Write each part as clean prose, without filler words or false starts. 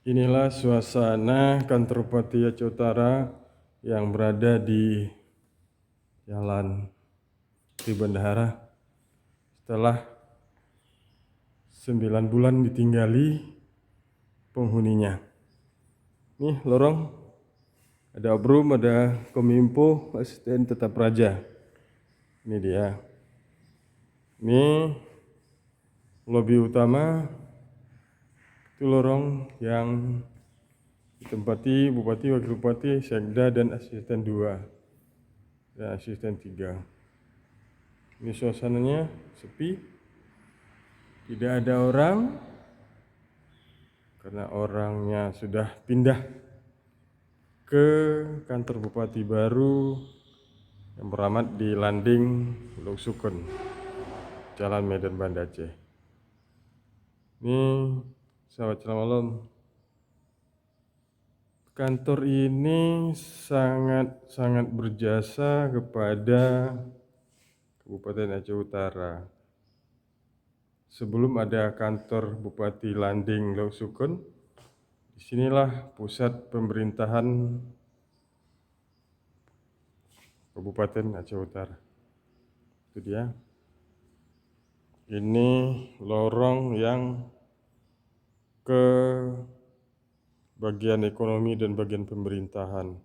Inilah suasana kantor Bupati Aceh Utara yang berada di Jalan di Bendahara setelah 9 bulan ditinggali penghuninya. Nih lorong, ada Obrum, ada Kominfo, asisten tetap raja. Ini dia. Ini lobi utama. Itu lorong yang ditempati Bupati, Wakil Bupati, Sekda, dan asisten 2 dan asisten 3. Ini suasananya sepi, tidak ada orang karena orangnya sudah pindah ke kantor Bupati baru yang beramat di Landing Pulau Sukun, Jalan Medan Banda Aceh. Ini sahabat selamat malam. Kantor ini sangat berjasa kepada Kabupaten Aceh Utara. Sebelum ada kantor Bupati Landing Pulau Sukun, disinilah pusat pemerintahan Kabupaten Aceh Utara. Itu dia. Ini lorong yang ke bagian ekonomi dan bagian pemerintahan.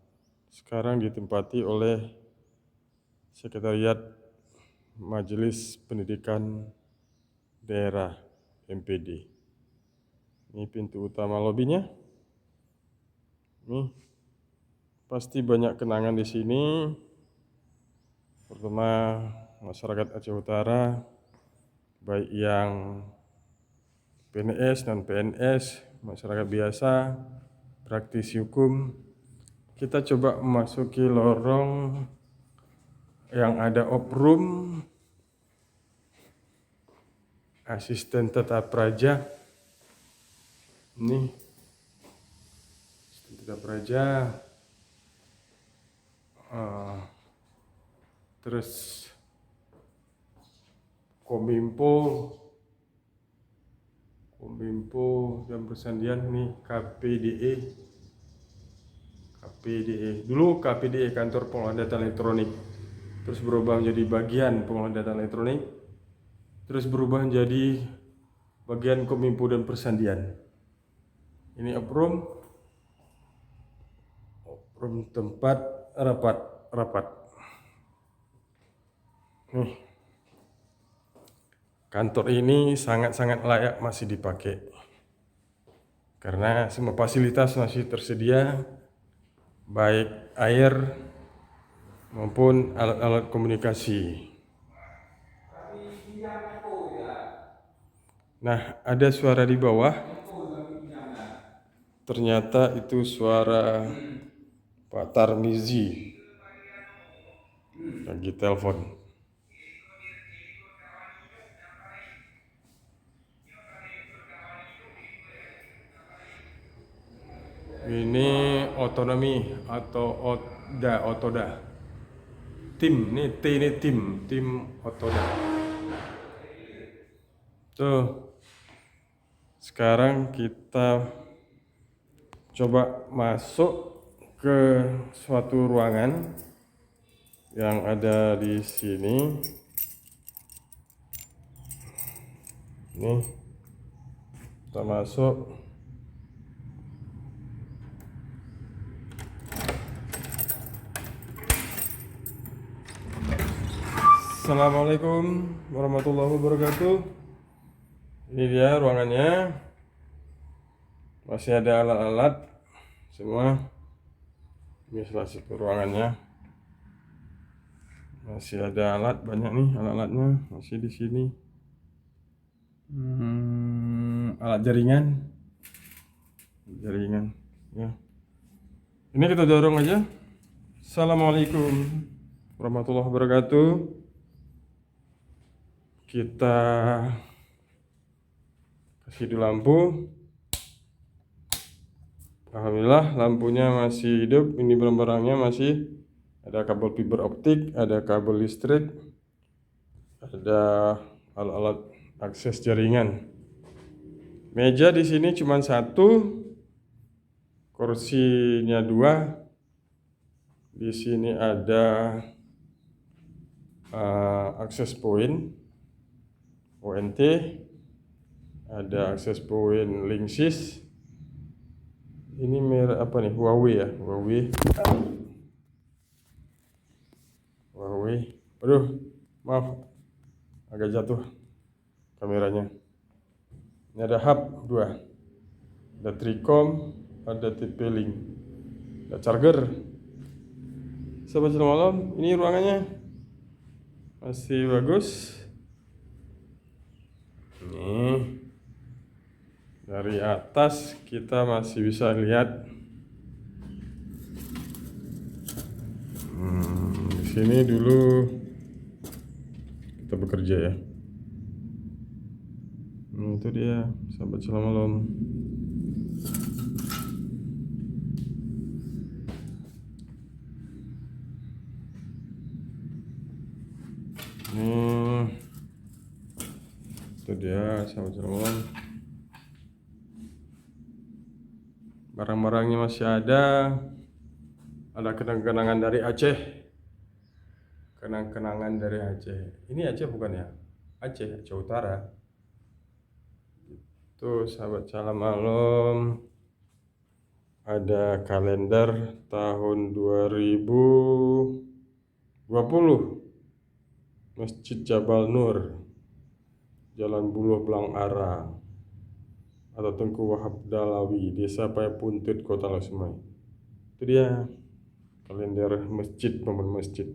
Sekarang ditempati oleh Sekretariat Majelis Pendidikan Daerah MPD. Ini pintu utama lobinya. Nih, pasti banyak kenangan di sini. Pertama, masyarakat Aceh Utara, baik yang PNS dan PNS, masyarakat biasa, praktisi hukum. Kita coba memasuki lorong yang ada Obrum, asisten tetap raja. Ini asisten tetap raja. Terus Kominfo dan persandian nih KPDE. Dulu KPDE, kantor pengolahan data elektronik, terus berubah menjadi bagian pengolahan data elektronik, terus berubah menjadi bagian Kominfo dan persandian. Ini Obrum tempat rapat. Nih, kantor ini sangat layak masih dipakai karena semua fasilitas masih tersedia, baik air maupun alat-alat komunikasi. Nah, ada suara di bawah. Ternyata itu suara Pak Tarmizi lagi telepon. Ini otonomi atau Otoda. Tim, ini T ini tim Otoda. Tuh. Sekarang kita coba masuk ke suatu ruangan yang ada di sini. Nih. Kita masuk. Assalamualaikum warahmatullahi wabarakatuh. Ini dia ruangannya. Masih ada alat-alat semua. Ini salah satu ruangannya. Masih ada alat, banyak nih alat-alatnya masih di sini. Alat jaringan ya. Ini kita dorong aja. Assalamualaikum warahmatullahi wabarakatuh. Kita kasih di lampu. Alhamdulillah lampunya masih hidup. Ini barang-barangnya masih ada kabel fiber optik, ada kabel listrik, ada alat-alat akses jaringan. Meja di sini cuma satu, kursinya 2. Di sini ada akses point ONT, ada akses point Linksys. Ini merek apa nih? Huawei ya, Huawei. Aduh, maaf, agak jatuh kameranya. Ini ada hub 2, ada Tricom, ada TP-Link, ada charger. Sobat Selamat Malam, ini ruangannya masih bagus. Nih, dari atas kita masih bisa lihat. Di sini dulu kita bekerja ya. Itu dia, sahabat Selamat Malam. Itu dia, sahabat Selamat Malam. Barang-barangnya masih ada kenang-kenangan dari Aceh. Kenang-kenangan dari Aceh. Ini Aceh bukan ya? Aceh Utara. Itu sahabat Selamat Malam. Ada kalender tahun 2020. Masjid Jabal Nur, Jalan Buloh Blang Arang, atau Tengku Wahab Dalawi, Desa Payapuntut, Kota Lasumai. Itu dia kalender masjid, momen masjid.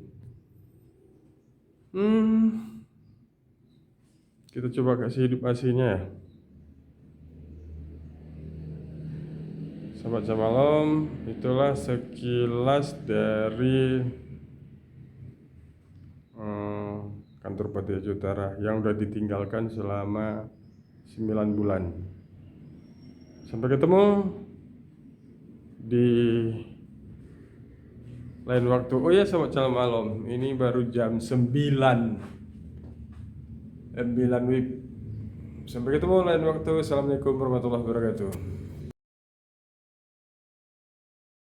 Kita coba kasih hidup aslinya ya. Sahabat Malam, itulah sekilas dari kantor Pati Aceh Utara yang udah ditinggalkan selama 9 bulan. Sampai ketemu di lain waktu. Oh ya, Sahabat Selamat Malam, ini baru jam 9 WIB. Sampai ketemu lain waktu. Assalamualaikum warahmatullahi wabarakatuh.